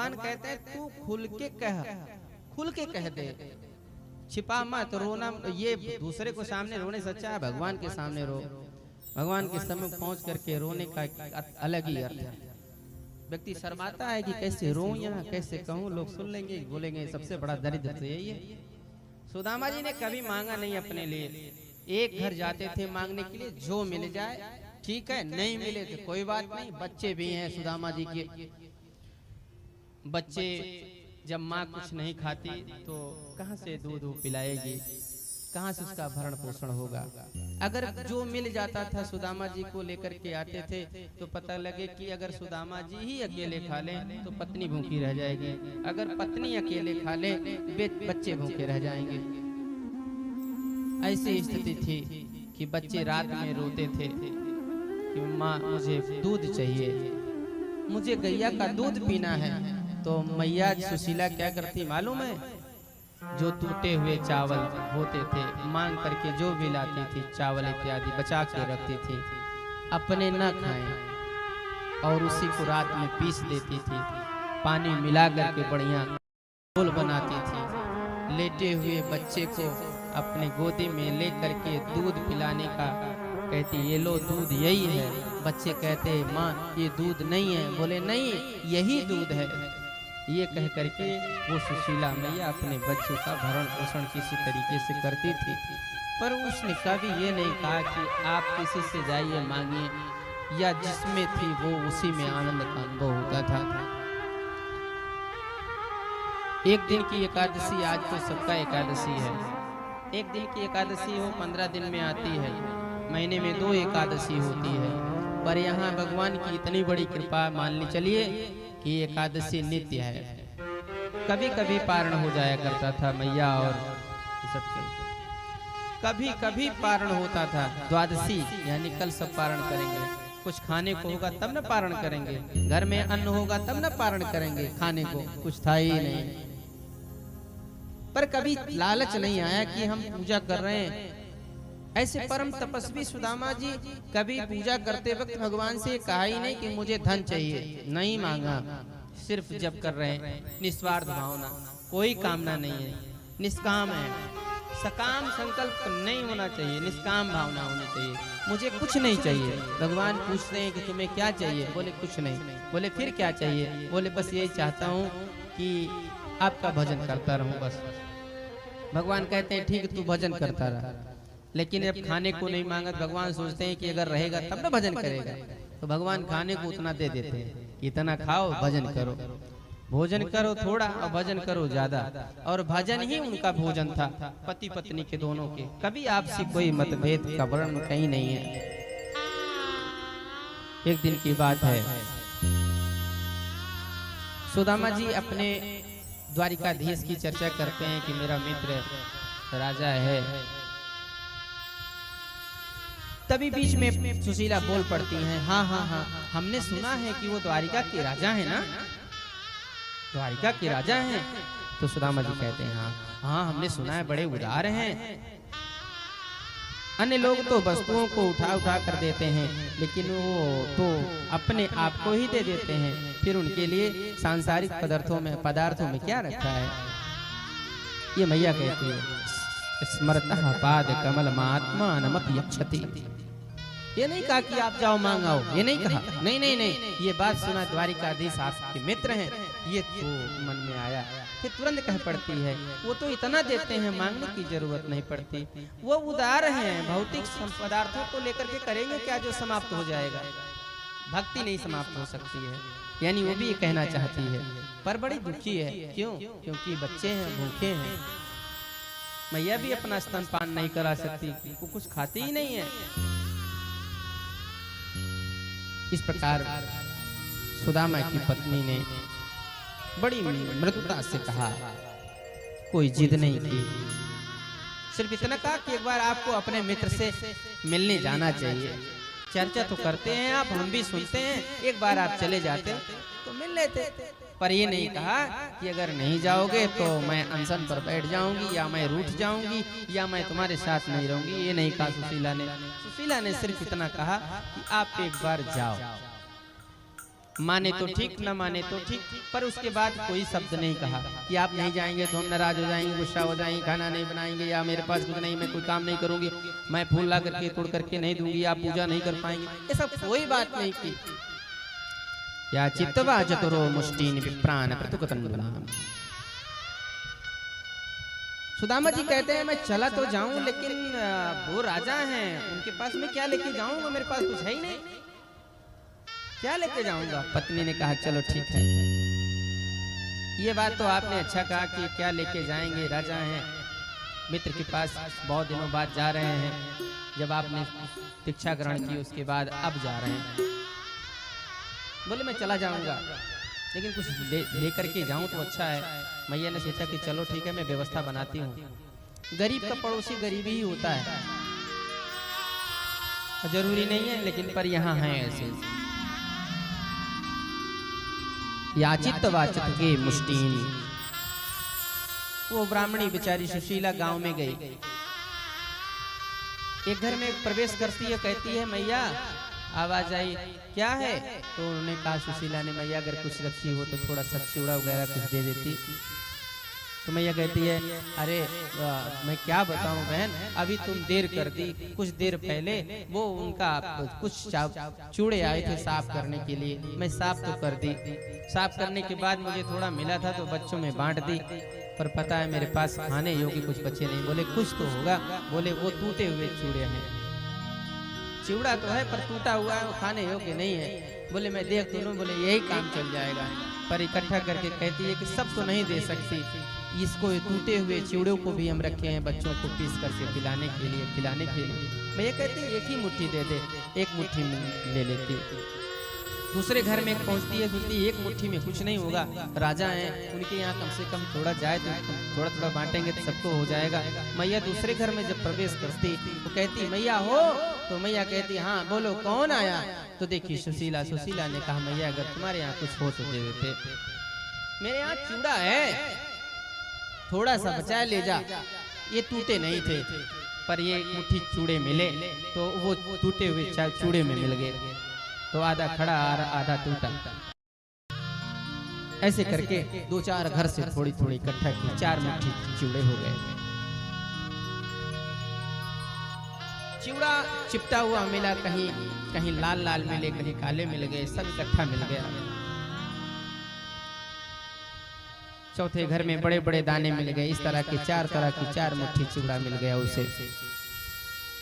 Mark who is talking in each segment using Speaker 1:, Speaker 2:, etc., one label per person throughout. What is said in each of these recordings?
Speaker 1: भगवान कहते हैं तू खुल के कह दे, छिपा मत, रोना ये दूसरे को सामने रोने से अच्छा है भगवान के सामने रो। भगवान के सम्मुख पहुंच करके रोने का एक अलग ही अर्थ है। व्यक्ति शर्माता है कि कैसे रो या कैसे कहूं, लोग सुन लेंगे बोलेंगे, सबसे बड़ा दरिद्र तो यही है। सुदामा जी ने कभी मांगा नहीं अपने लिए, एक घर जाते थे मांगने के लिए, जो मिल जाए ठीक है, नहीं मिले तो कोई बात नहीं। बच्चे भी हैं सुदामा जी के, बच्चे जब माँ कुछ नहीं खाती तो कहाँ से दूध पिलाएगी, कहाँ से उसका भरण पोषण होगा। अगर जो मिल जाता था सुदामा जी को लेकर के आते थे, तो पता लगे कि अगर सुदामा जी ही अकेले खा लें तो पत्नी भूखी रह जाएगी, अगर पत्नी अकेले खा ले बच्चे भूखे रह जाएंगे। ऐसी स्थिति थी कि बच्चे रात में रोते थे कि माँ मुझे दूध चाहिए, मुझे गैया का दूध पीना है। तो मैया सुशीला क्या करती मालूम है, जो टूटे हुए चावल होते थे मांग करके जो भी लाती थी, चावल इत्यादि बचा के रखती थी, अपने न खाएं और उसी को रात में पीस देती थी, पानी मिला करके बढ़िया घोल बनाती थी। लेटे हुए बच्चे को अपने गोदी में ले करके दूध पिलाने का कहती, ये लो दूध यही है। बच्चे कहते माँ ये दूध नहीं है, बोले नहीं यही दूध है। ये कह करके वो सुशीला मैया अपने बच्चों का भरण पोषण किसी तरीके से करती थी, पर उसने कभी ये नहीं कहा कि आप किसी से जाइए मांगिए, या जिसमें थी वो उसी में आनंद का अनुभव होता था। एक दिन की एकादशी, आज तो सबका एकादशी है, एक दिन की एकादशी हो 15 दिन में आती है, महीने में 2 एकादशी होती है, पर यहाँ भगवान की इतनी बड़ी कृपा मान ली चलिए कि एकादशी नित्य है। कभी कभी पारण हो जाया करता था मैया और सबके, कभी कभी पारण होता था। द्वादशी यानी कल सब पारण करेंगे, कुछ खाने को होगा तब न पारण करेंगे, घर में अन्न होगा तब न पारण करेंगे, खाने को कुछ था ही नहीं। पर कभी लालच नहीं आया कि हम पूजा कर रहे हैं। ऐसे परम तपस्वी सुदामा जी कभी पूजा करते वक्त भगवान से कहा ही नहीं कि मुझे धन चाहिए, नहीं मांगा। सिर्फ जब कर रहे हैं निस्वार्थ भावना, कोई कामना नहीं है, निष्काम है। सकाम संकल्प नहीं होना चाहिए, निष्काम भावना होनी चाहिए। मुझे कुछ नहीं चाहिए। भगवान पूछते हैं कि तुम्हें क्या चाहिए, बोले कुछ नहीं। बोले फिर क्या चाहिए, बोले बस यही चाहता हूँ कि आपका भजन करता रहूं बस। भगवान कहते हैं ठीक तू भजन करता रहा, लेकिन अब खाने को नहीं मांगा। भगवान सोचते हैं कि अगर रहेगा तब ना भजन करेगा, तो भगवान खाने को उतना दे देते हैं, इतना खाओ भजन करो, भोजन करो थोड़ा और भजन करो ज्यादा। और भजन ही उनका भोजन था, पति पत्नी के दोनों के। कभी आपसी कोई मतभेद का वर्णन कहीं नहीं है। एक दिन की बात है, सुदामा जी अपने द्वारिकाधीश की चर्चा करते हैं कि मेरा मित्र राजा है। तभी बीच में सुशीला बोल पड़ती हैं, हाँ हाँ हाँ हमने सुना है कि वो द्वारिका के राजा है ना, द्वारिका के राजा हैं। तो सुदामा जी कहते हैं हाँ हाँ हमने सुना है, बड़े उदार हैं। अन्य लोग तो वस्तुओं को उठा उठा कर देते हैं, लेकिन वो तो अपने आप को ही दे देते हैं। फिर उनके लिए सांसारिक पदार्थों में क्या रखा है। ये मैया कहती है स्मरतः पाद कमल महात्मा नमति यक्षति। ये नहीं कहा कि आप जाओ मांगाओ, ये नहीं कहा, नहीं नहीं नहीं। ये बात सुना द्वारिकाधीश आपके मित्र हैं, ये तो मन में आया। फिर तुरंत कह पड़ती है वो तो इतना देते हैं, मांगने की जरूरत नहीं पड़ती। वो उदार हैं, भौतिक पदार्थों को लेकर के करेंगे क्या जो समाप्त हो जाएगा। भक्ति नहीं समाप्त हो सकती है, यानी वो भी ये कहना चाहती है। पर बड़ी दुखी है, क्यों? क्योंकि बच्चे हैं, भूखे हैं। मैया भी अपना स्तनपान नहीं करा सकती, वो कुछ खाती ही नहीं है। इस प्रकार सुदामा की पत्नी ने बड़ी मृदुता से कहा, कोई जिद नहीं की, सिर्फ इतना कहा कि एक बार आपको अपने मित्र से मिलने जाना चाहिए। चर्चा तो करते हैं आप, हम भी सुनते हैं, एक बार आप चले जाते तो मिल लेते। पर ये नहीं कहा कि अगर नहीं जाओगे तो मैं अनशन पर बैठ जाऊंगी, या मैं रूठ जाऊंगी, या मैं तुम्हारे साथ नहीं रहूंगी। ये नहीं कहा सुशीला ने। सुशीला ने सिर्फ इतना कहा कि आप एक बार जाओ। माने तो ठीक, न माने तो ठीक, पर उसके बाद कोई शब्द नहीं कहा कि आप नहीं जाएंगे तो हम नाराज हो जाएंगे, गुस्सा हो जाएंगे, खाना नहीं बनाएंगे, या मेरे पास कुछ नहीं, मैं कोई काम नहीं करूंगी, मैं फूल ला करके तोड़ करके नहीं दूंगी, आप पूजा नहीं कर पाएंगे, ये सब कोई बात नहीं की। या चित्तवा चतुरो मुष्टिन विप्रान प्रतिकतन्वनाम। सुदामा जी कहते हैं मैं चला तो जाऊं, लेकिन वो राजा हैं, उनके पास मैं क्या लेके जाऊंगा, मेरे पास कुछ है ही नहीं, क्या लेके जाऊंगा। पत्नी ने कहा चलो ठीक है, ये बात तो आपने अच्छा कहा कि क्या लेके जाएंगे, राजा हैं, मित्र के पास बहुत दिनों बाद जा रहे हैं, जब आपने दीक्षा ग्रहण की उसके बाद अब जा रहे हैं। बोले मैं चला जाऊंगा, लेकिन कुछ लेकर के जाऊं तो अच्छा है। मैया ने सोचा कि चलो ठीक है, मैं व्यवस्था बनाती हूँ। गरीब का पड़ोसी गरीब ही होता है, जरूरी नहीं है, लेकिन पर यहाँ है ऐसे। याचित वाचित के मुष्टिन, वो ब्राह्मणी बेचारी सुशीला गांव में गई, एक घर में प्रवेश करती है, कहती है मैया आवाज आई, क्या है? तो उन्होंने कहा, सुशीला ने, मैया अगर कुछ रखी हो तो थोड़ा सा चिवड़ा वगैरह कुछ दे देती। तो मैया कहती है, अरे मैं क्या बताऊं बहन, अभी तुम देर कर दी, कुछ देर पहले वो उनका कुछ चूड़े आए थे साफ करने के लिए, मैं साफ तो कर दी, साफ करने के बाद मुझे थोड़ा मिला था तो बच्चों में बांट दी, पर पता है मेरे पास खाने योग्य कुछ बच्चे नहीं। बोले कुछ तो होगा, बोले वो टूटे हुए चूड़े हैं, चिवड़ा तो है पर टूटा हुआ है, वो खाने योग्य नहीं है। बोले मैं देख दूँ, बोले यही काम चल जाएगा, पर इकट्ठा करके कहती है कि सब तो नहीं दे सकती, इसको टूटे हुए चिवड़ों को भी हम रखे हैं बच्चों को पीस करके पिलाने के लिए, खिलाने के लिए। मैं ये कहती एक ही मुट्ठी दे दे, एक मुट्ठी में ले लेती। दूसरे घर में पहुंचती है, सोचती एक मुट्ठी में कुछ नहीं होगा, राजा हैं उनके यहाँ कम से कम थोड़ा जाए तो थोड़ा थोड़ा बांटेंगे तो सबको हो जाएगा। मैया दूसरे घर में जब प्रवेश करती तो कहती मैया हो? तो मैया कहती हाँ बोलो कौन आया? तो देखिए सुशीला, सुशीला ने कहा मैया अगर तुम्हारे यहाँ कुछ हो तो दे देते, मेरे यहाँ चूड़ा है, थोड़ा सा बचा ले जा। ये टूटे नहीं थे पर ये मुट्ठी चूड़े मिले तो वो टूटे हुए चूड़े में मिल गए, तो आधा खड़ा आधा टूटा। ऐसे करके दो चार घर से थोड़ी थोड़ी इकट्ठा की, 4 मुट्ठी चूड़े हो गए। चिवड़ा चिपटा हुआ मिला, कहीं कहीं लाल लाल मिले, कहीं काले मिल गए, सब इकट्ठा मिल गया। चौथे घर में बड़े बड़े दाने मिल गए, इस तरह के 4 तरह की 4 मुट्ठी चिवड़ा मिल गया उसे।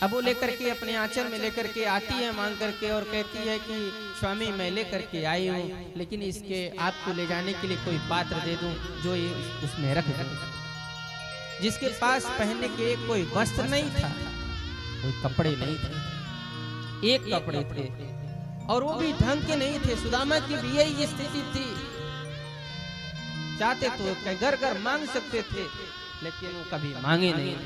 Speaker 1: अब वो लेकर के अपने आंचल में लेकर के आती है मांग करके और कहती है कि स्वामी मैं लेकर के आई हूँ, लेकिन इसके आपको ले जाने के लिए कोई पात्र दे दूं जो ये उसमें रख दूं। जिसके पास पहनने के कोई वस्त्र नहीं था, कोई कपड़े नहीं थे, एक कपड़े थे और वो भी ढंग के नहीं थे। सुदामा की भी यही स्थिति थी, चाहते तो घर घर मांग सकते थे लेकिन वो कभी मांगे नहीं।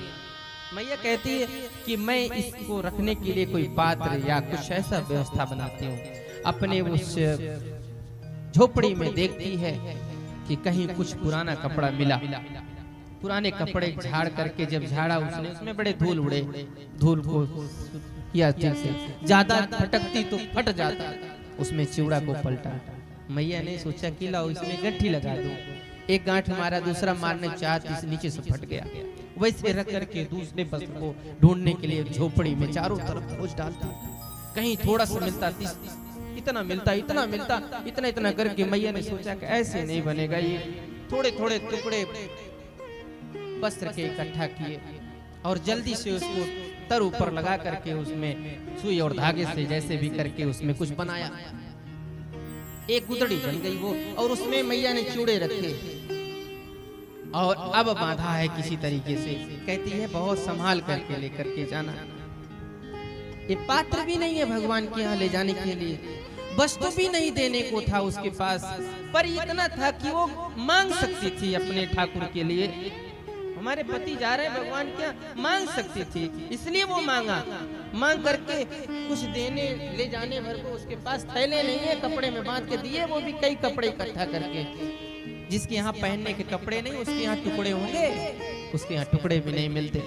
Speaker 1: मैया कहती है कि मैं इसको रखने के लिए कोई पात्र या कुछ ऐसा व्यवस्था बनाती हूँ। अपने उस झोपड़ी में देखती है कि कहीं कुछ पुराना कपड़ा मिला, पुराने कपड़े झाड़ करके जब झाड़ा उसने, उसमें बड़े धूल उड़े, धूल को किया से ज्यादा फटकती तो फट जाता, उसमें चिवड़ा को पलटा। मैया ने सोचा कि लाओ इसमें गट्ठी लगा दूं, एक गांठ मारा, दूसरा मारने चाहती नीचे से फट गया। वैसे रख करके दूसरे वस्त्र को ढूंढने के लिए झोपड़ी में चारों तरफ खोज डालती, कहीं थोड़ा सा मिलता, इतना मिलता, इतना मिलता, इतना इतना करके मैया ने सोचा कि ऐसे नहीं बनेगा, ये थोड़े थोड़े टुकड़े वस्त्र के इकट्ठा किए और जल्दी से उसको तर ऊपर लगा करके उसमें सुई और धागे से जैसे भी करके उसमें कुछ बनाया। एक गुदड़ी बन गई वो, और उसमें मैया ने चूड़े रखे और अब बांधा है किसी तरीके से। कहती है बहुत संभाल करके लेकर के जाना, ये पात्र भी नहीं है भगवान के यहाँ ले जाने के लिए, वस्तु भी नहीं देने को था उसके पास, पर इतना था कि वो मांग सकती थी अपने ठाकुर के लिए। हमारे पति जा रहे हैं भगवान के यहाँ, मांग सकती थी, इसलिए वो मांगा। मांग करके कुछ देने ले जाने भर को उसके पास थैले नहीं है, कपड़े में बांध के दिए, वो भी कई कपड़े इकट्ठा करके। जिसके यहाँ पहनने के कपड़े नहीं उसके यहाँ टुकड़े होंगे, उसके यहाँ टुकड़े भी नहीं मिलते।